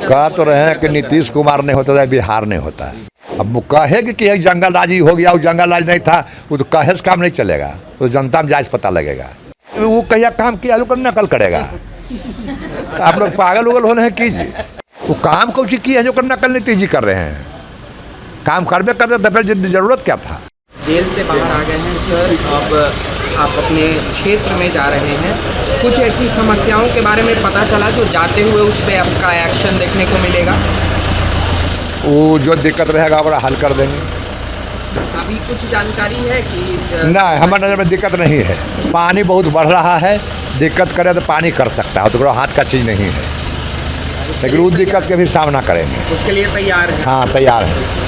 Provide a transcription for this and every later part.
कह तो रहे हैं कि नीतीश कुमार नहीं होता है, बिहार नहीं होता है। अब वो कहेगी कि एक जंगल राजी हो गया, वो जंगल राज नहीं था, वो तो कहे से काम नहीं चलेगा, तो जनता में जायज पता लगेगा। वो कहिया काम किया लोग नकल करेगा। आप लोग पागल उगल हो रहे हैं कीजिए, वो काम कौन सी की है जो नकल नीतीश जी कर रहे हैं। काम करबे करते तो फिर जरूरत क्या था। जेल से बाहर आ गए हैं सर, अब आप अपने क्षेत्र में जा रहे हैं, कुछ ऐसी समस्याओं के बारे में पता चला जो जाते हुए उस पर आपका एक्शन देखने को मिलेगा? वो जो दिक्कत रहेगा बड़ा हल कर देंगे। अभी कुछ जानकारी है कि नहीं, हमारे नज़र में दिक्कत नहीं है। पानी बहुत बढ़ रहा है, दिक्कत करे तो पानी कर सकता है, तो हाथ का चीज़ नहीं है, लेकिन उस दिक्कत के भी सामना करेंगे। उसके लिए तैयार है? हाँ, तैयार है।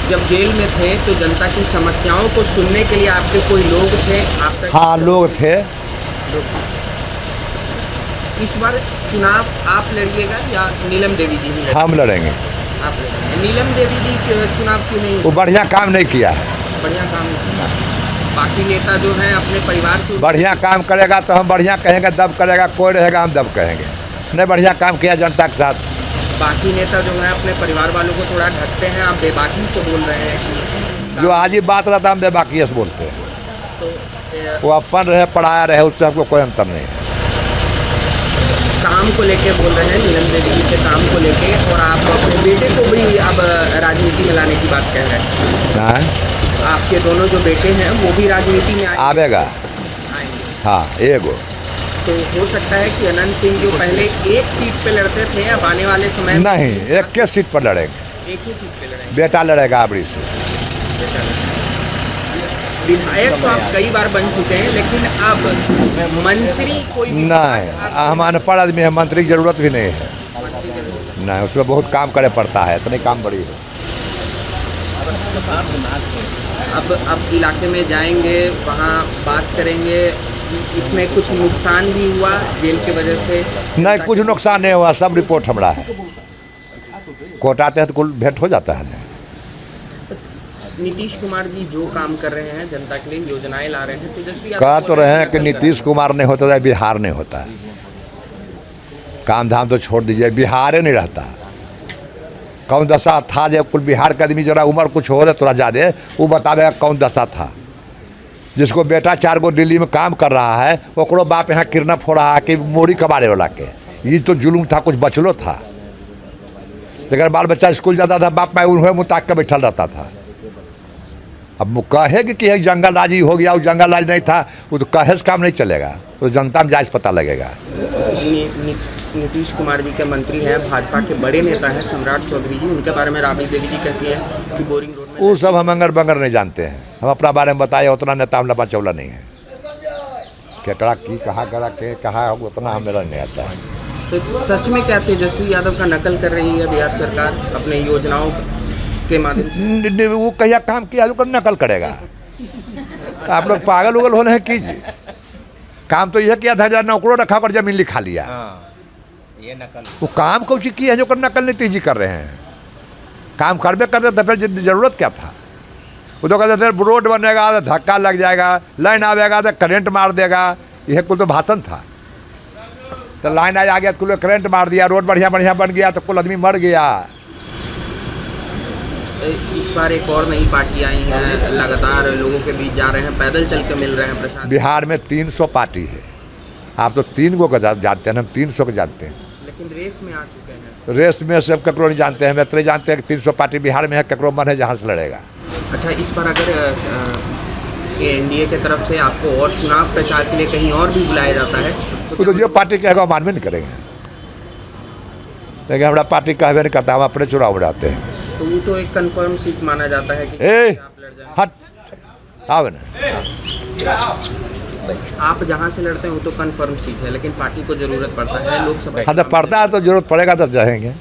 जब जेल में थे तो जनता की समस्याओं को सुनने के लिए आपके कोई लोग थे? आप हाँ, लोग थे। इस बार चुनाव आप लड़िएगा या नीलम देवी जी ही? हम लड़ेंगे। आप लड़ेंगे। नीलम देवी जी चुनाव क्यों नहीं? वो बढ़िया काम नहीं किया है। बढ़िया काम नहीं किया। बाकी नेता जो हैं अपने परिवार से बढ़िया काम करेगा तो हम बढ़िया कहेंगे, दब करेगा कोई रहेगा हम दब कहेंगे। नहीं, बढ़िया काम किया जनता के साथ। बाकी नेता जो है अपने परिवार वालों को थोड़ा ढकते हैं, आप बेबाकी से बोल रहे हैं कि जो आज ही बात रहता हम बेबाकी से बोलते हैं। तो वो अपन रहे पढ़ाया रहे, उससे हमको कोई अंतर नहीं है। काम को लेके बोल रहे हैं, नीलम देवी जी के काम को लेके, और आप अपने बेटे को भी अब राजनीति में लाने की बात कह रहे हैं। आपके दोनों जो बेटे हैं वो भी राजनीति में आएगा। हाँ, एगो तो हो सकता है कि अनंत सिंह जो पहले एक सीट पे लड़ते थे, अब आने वाले समय नहीं, एक के सीट पर लड़ेंगे। एक ही सीट पे लड़ेंगे। बेटा लड़ेगा आबड़ी से। विधायक तो आप कई बार बन चुके हैं, लेकिन अब मंत्री कोई नहीं, हम अनपढ़ आदमी है, मंत्री की जरूरत भी नहीं है। नहीं, उसमें बहुत काम करे पड़ता है, इतने काम बड़ी है। अब इलाके में जाएंगे, वहाँ बात करेंगे कि इसमें कुछ नुकसान भी हुआ जेल की वजह से? नहीं, कुछ नुकसान नहीं हुआ, सब रिपोर्ट हमारा है। कोर्ट आते हैं तो कुल भेंट हो जाता है। नहीं, नीतीश कुमार जी जो काम कर रहे हैं, जनता के लिए योजनाएं ला रहे हैं, तेजस्वी कह तो रहे हैं कि नीतीश कुमार नहीं होता है, बिहार नहीं होता है। काम धाम तो छोड़ दीजिए, बिहार ही नहीं रहता। कौन दशा था जब कुल बिहार का आदमी जरा उम्र कुछ हो रहा थोड़ा ज़्यादा, वो बतावेगा कौन दशा था। जिसको बेटा 4 गो दिल्ली में काम कर रहा है, ओकरो बाप यहाँ किरना फोड़ रहा है कि मोरी कबाड़े वाला के। ये तो जुलूम था, कुछ बचलो था। अगर बाल बच्चा स्कूल जाता था, बाप मैं उन्हें मुताक के बैठल रहता था। अब वो कहेगी कि एक जंगल राजी हो गया, वो जंगल राज नहीं था, वो तो कहे से काम नहीं चलेगा, तो जनता में जायज पता लगेगा। नीतीश कुमार जी के मंत्री हैं, भाजपा के बड़े नेता हैं सम्राट चौधरी जी, उनके बारे में राबड़ी देवी जी कहती हैं कि बोरिंग रोड में वो सब हम अंगर बंगर नहीं जानते हैं। हम अपना बारे में बताए, उतना नेता हम लपा चौला नहीं है। केकड़ा की कहा करा के कहा उतना हम मेरा नहीं आता है। तो सच में क्या तेजस्वी यादव का नकल कर रही है बिहार सरकार अपने योजनाओं के माध्यम से? वो कहिया काम किया लोग नकल करेगा। आप लोग पागल उगल हो रहे हैं कीजिए। काम तो यह किया था, जरा नौकरों रखा कर जमीन लिखा लिया। ये नकल। वो काम कौन सी की है जो नकल नीतीश जी कर रहे हैं। काम करबे करते तो फिर जरूरत क्या था। वो तो कहते थे रोड बनेगा तो धक्का लग जाएगा, लाइन आवेगा तो करंट मार देगा, यह कुल तो भाषण था। तो लाइन आ गया तो कुल करंट मार दिया, रोड बढ़िया बढ़िया बन गया तो कुल आदमी मर गया। इस बार एक और नई पार्टी आई है, लगातार लोगों के बीच जा रहे हैं, पैदल चल के मिल रहे हैं प्रसाद। बिहार में 300 पार्टी है। आप तो 3 गो को जानते हैं, हम 300 को जानते हैं। लेकिन रेस में आ चुके हैं। रेस में सब ककरो नहीं जानते हैं, इतने जानते हैं कि 300 पार्टी बिहार में है, ककरो मन है जहाँ से लड़ेगा। अच्छा, इस बार अगर एनडीए की तरफ से आपको और चुनाव प्रचार के लिए कहीं और भी बुलाया जाता है तो जो पार्टी कहेगा मानवे नहीं करेंगे, लेकिन हमारा पार्टी कहवे नहीं करता, हम अपने चुनाव लड़ाते हैं। तो वो तो एक कंफर्म सीट माना जाता है कि आप लड़ जाएंगे। हट आवे ना, आप जहाँ से लड़ते हैं वो तो कंफर्म सीट है, लेकिन पार्टी को जरूरत पड़ता है लोकसभा। हाँ तो पड़ता है तो जरूरत पड़ेगा तो जाएंगे।